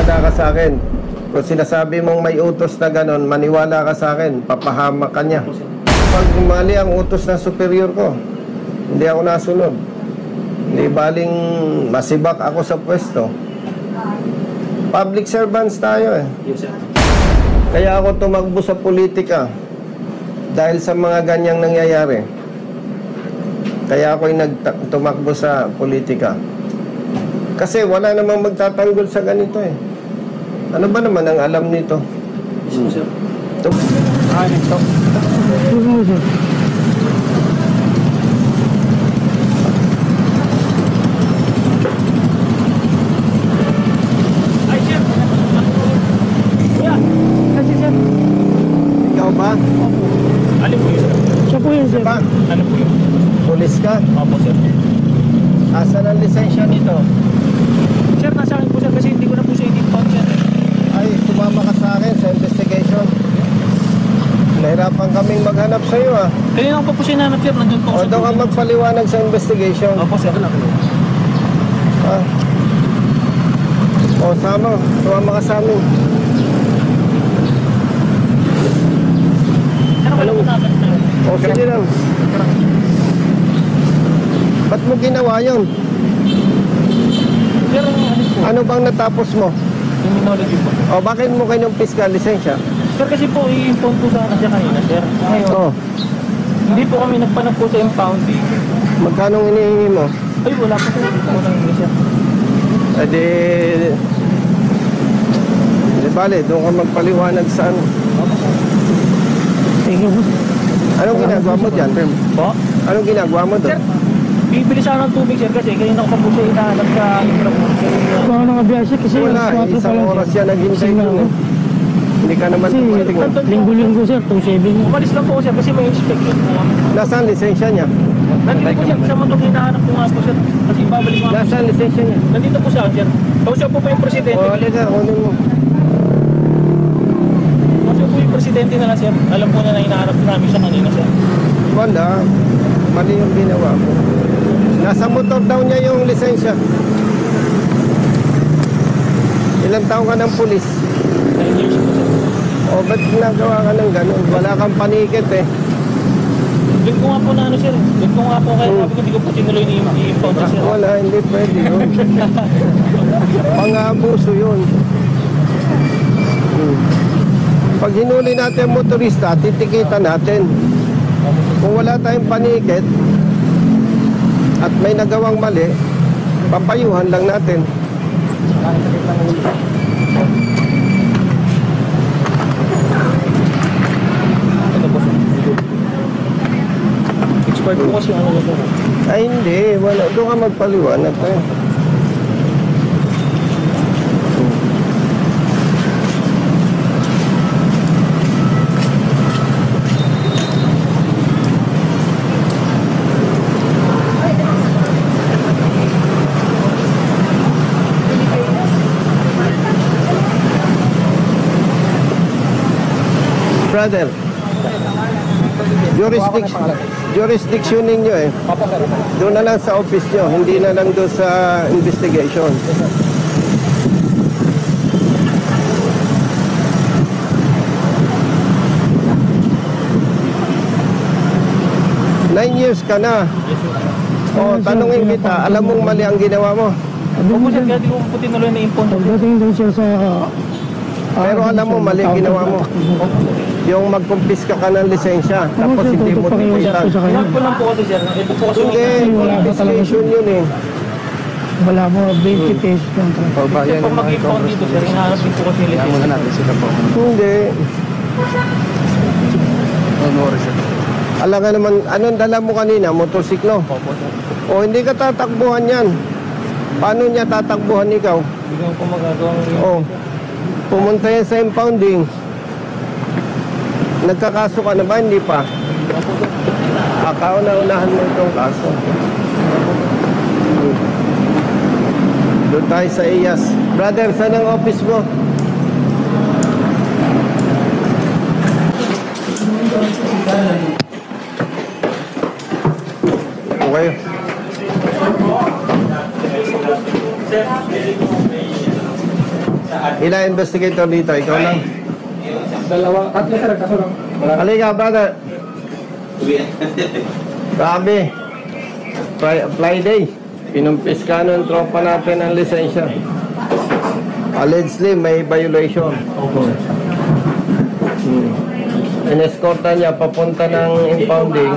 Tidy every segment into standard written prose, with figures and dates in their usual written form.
maniwala ka sa akin. Kung sinasabi mong may utos na ganon, maniwala ka sa akin, papahamak ka niya. Pag mali ang utos ng superior ko, hindi ako nasunod. Hindi baling masibak ako sa pwesto. Public servants tayo eh. Yes, sir. Kaya ako tumakbo sa politika dahil sa mga ganyang nangyayari. Kaya ako'y tumakbo sa politika. Kasi wala namang magtatanggol sa ganito eh. Ano ba naman ang alam nito? Yes, sir. Ito. Ito. Ikaw ba? Ano po yun, sir? Siya po yun, sir. Ba? Ano po yun? Pulis ka? Opo, sir. Asan ang lisensya nito? Sir, nasa akin po, sir, kasi hindi ko na po siya i-impound, sir. Ay, tumama ka sa akin sa investigation. Nahirapan kaming maghanap sa iyo ah. Kanina ko pa po siya nanap, sir. Nandun po O ako sa daw ka tubig. magpaliwanag sa investigation. Opo, sir. Ah. O, sumama ka sa amin. Ano ka lang po natin, sir? O, sige lang. Ba't mo ginawa yun? Sir, ano po? Ano bang natapos mo? Criminology po. O, bakit mo kinumpis ka lisensya? Sir, kasi po, i-impound po sana siya kanina, sir. Ngayon, O, hindi po kami nagpanap po sa impounding. magkano hinihingi mo? Ay, wala po, sir. Hindi po ko nangyay, sir. Eh di bale, doon ka magpaliwanag sa ano. Thank you. Anong ginagawa mo dyan? Po? Anong ginagawa mo Sir, doon? bibili sana ng tubig, sir, kasi kanina ko pa po siya hinahanap sa infra po. Baka nakabiyahe kasi Wala, 4 pa isang lang, oras sir. yan naghintay Kasi doon eh. Hindi ka naman Kasi tumating. linggo-linggo, sir, 2.7. Umalis lang po, sir, kasi may inspection po kami. Nasaan lisensya niya? Nandito po, sir, sa motor hinahanap po nga po, sir. Kasi babalik mo. Nasaan lisensya niya? Nandito po siya, sir. Kausap po pa yung presidente. O, halika, kunin mo. Kausap po yung presidente na lang, sir. Alam po na hinahanap namin siya kanina, sir. Wala, mali yung ginawa mo. Nasa motor daw niya yung lisensya. Ilang taon ka ng pulis? 9 years po, sir. O, ba't ginagawa ka ng ganun? Wala kang panikit eh. Doon ko nga po na ano, sir. Doon ko nga po kaya sabi ko, hindi ko po tinuloy ni i-impound siya, sir. Wala, hindi pwede yun. Pang-abuso yun. Pag hinuli natin ang motorista, titikitan natin. Kung wala tayong panikit at may nagawang mali, papayuhan lang natin. Ito po, sir. Expert po kasi ano na po. Ay hindi, wala. Doon ka magpaliwanag tayo. Brother, jurisdiction ninyo eh. Doon na lang sa office nyo, hindi na lang doon sa investigation. Nine years ka na. O, tanungin kita, alam mong mali ang ginawa mo. Opo, sir, kaya di ko po tinuloy na impound. Pagdating doon siya sa... Pero alam mo, mali ang ginawa mo. Yung magkumpiska ka ng lisensya, tapos hindi mo tikitan. Hinag ko lang po kasi, sir. Ito po kasi Hindi, confiscation yun eh. Wala mo, 20 pesos lang. Sir, pag mag-impound dito, sir, hinahanap din po kasi yung lisensya. Hindi. Alam nga naman, anong dala mo kanina? Motorsiklo? Opo, sir. O hindi ka tatakbuhan yan. Paano niya tatakbuhan ikaw? Hindi ko po magagawa ng O, pumunta yan sa impounding. Nagkakaso ka na ba? Hindi pa. Akauna-unahan mo itong kaso. Doon tayo sa IAS. Brother, saan ang office mo? Okay. Ilang investigator dito? Ikaw lang? Dalawa, tatlo sir, kaso lang. Halika, brother. Grabe. Friday. Pinumpis ka ng tropa natin ang lisensya. Allegedly, may violation. Opo sir. Inescorta niya papunta ng impounding.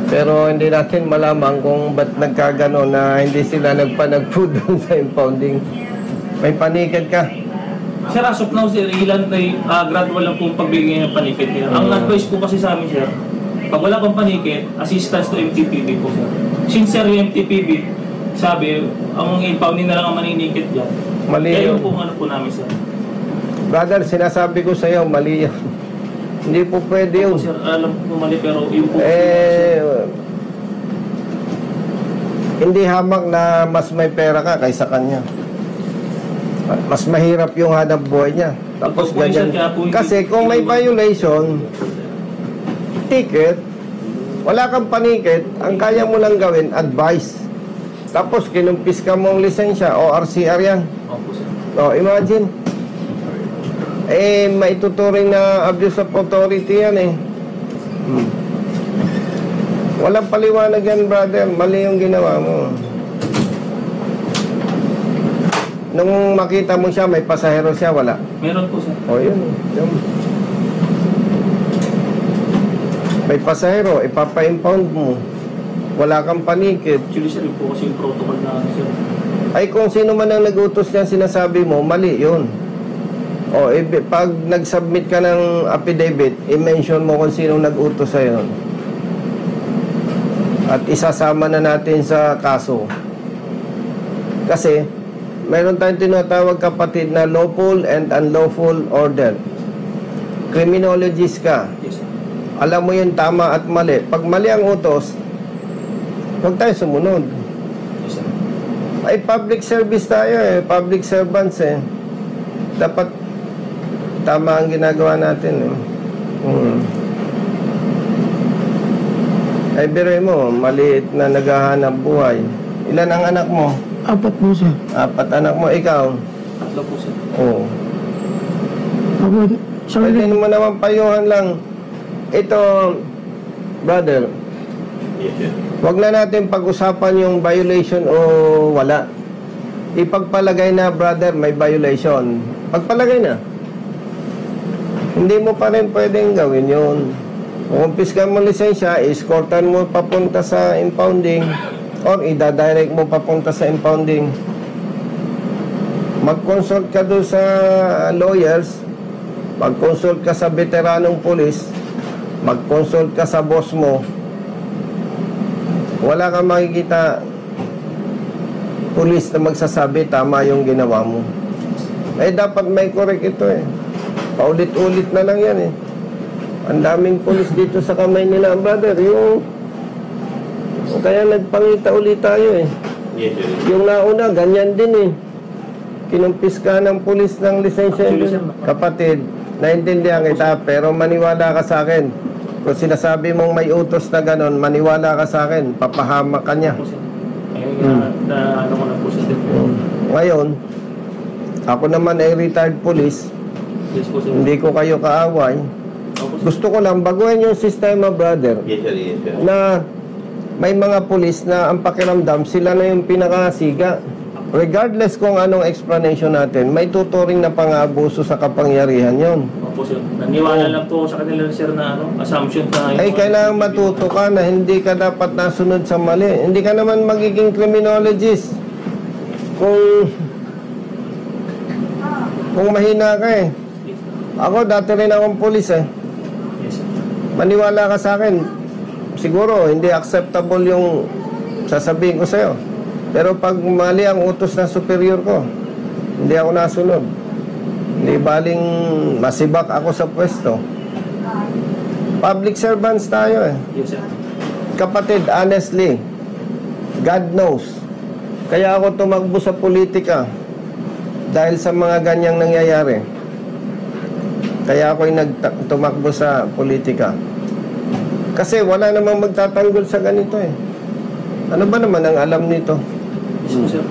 Pero hindi natin malaman kung ba't nagkagano na hindi sila nagpanagpo doon sa impounding. May panikad ka. Sir, as of now, sir, ilan ay gradual lang pong pagbigay ng panikit niya. Ang advice po kasi sa amin, sir, pag wala pang panikit, assistance to MTPB po, sir. Since, sir, yung MTPB, sabi, ang impounding na lang ang maninikit dyan. Mali Kaya yun. yung po ano po namin, sir. Brother, sinasabi ko sa iyo, mali yan. Hindi po pwede yun. Opo, sir, alam po mali, pero yung po... Hindi hamak na mas may pera ka kaysa kanya. Mas mahirap yung hanap buhay niya. Tapos Opo, ganyan. sir, kaya po hindi- Kasi kung may violation, ticket, wala kang panikit, ang kaya mo lang gawin, advice. Tapos kinumpis ka mong lisensya o RCR yan. Opo, sir. O, imagine. Maituturing na abuse of authority yan eh. Walang paliwanag yan, brother. Mali yung ginawa mo. Nung makita mo siya, may pasahero siya, wala. Meron po, sir. O, yun. May pasahero, ipapa-impound mo. Wala kang panikit. Actually, sir, yun po kasi yung protocol na, sir. Ay, kung sino man ang nag-utos niyan, sinasabi mo, mali yun. O, pag nag-submit ka ng affidavit, i-mention mo kung sino nag-utos sa'yo. At isasama na natin sa kaso. Kasi, mayroon tayong tinatawag, kapatid, na lawful and unlawful order. Criminologist ka. Yes, sir. Alam mo yung tama at mali. Pag mali ang utos, huwag tayo sumunod. Yes, sir. Ay, public service tayo eh. Public servants eh. Dapat tama ang ginagawa natin eh. Ay, biroy mo, maliit na naghahanap buhay. Ilan ang anak mo? 4 po, sir. 4 anak mo, ikaw? Tatlo po, sir. Oo. Ako, sa Pwede mo naman payuhan lang. Ito, brother, wag na natin pag-usapan yung violation o wala. Ipagpalagay na, brother, may violation. Pagpalagay na. Hindi mo pa rin pwedeng gawin yun. Kung kumpiskan mo lisensya, escortan mo papunta sa impounding or ida-direct mo papunta sa impounding. Mag-consult ka doon sa lawyers, mag-consult ka sa veteranong pulis, mag-consult ka sa boss mo. Wala kang makikita pulis na magsasabi tama yung ginawa mo. Dapat may correct ito eh. Paulit-ulit na lang yan eh. Ang daming pulis dito sa kamay nila, brother. Kaya nagpangita ulit tayo eh. Yung nauna, ganyan din eh. Kinumpis ka ng pulis ng lisensya. Kapatid, naintindihan kita, pero maniwala ka sa akin. Kung sinasabi mong may utos na ganon, maniwala ka sa akin, papahamak ka niya. Ano ko na po, sir. Ngayon, ako naman ay retired police. Yes po, sir. Hindi ko kayo kaaway. Opo, sir. Gusto ko lang baguhin yung sistema, brother. Yes, sir. Yes, sir. Na may mga pulis na ang pakiramdam, sila na yung pinakasiga. Regardless kung anong explanation natin, may tuturing na pang-abuso sa kapangyarihan yon. Opo, sir. Naniwala lang po sa kanila, sir, na assumption na... Ay, kailangan matuto ka na hindi ka dapat nasunod sa mali. Hindi ka naman magiging criminologist kung mahina ka eh. Ako, dati rin akong pulis eh. Yes, sir. Maniwala ka sa akin, siguro hindi acceptable yung sasabihin ko sa'yo. Pero pag mali ang utos ng superior ko, hindi ako nasunod. Hindi baling masibak ako sa pwesto. Public servants tayo eh. Yes, sir. Kapatid, honestly, God knows. Kaya ako tumakbo sa politika dahil sa mga ganyang nangyayari. Kaya ako'y tumakbo sa politika. Kasi wala namang magtatanggol sa ganito eh. Ano ba naman ang alam nito? Yes, po, sir.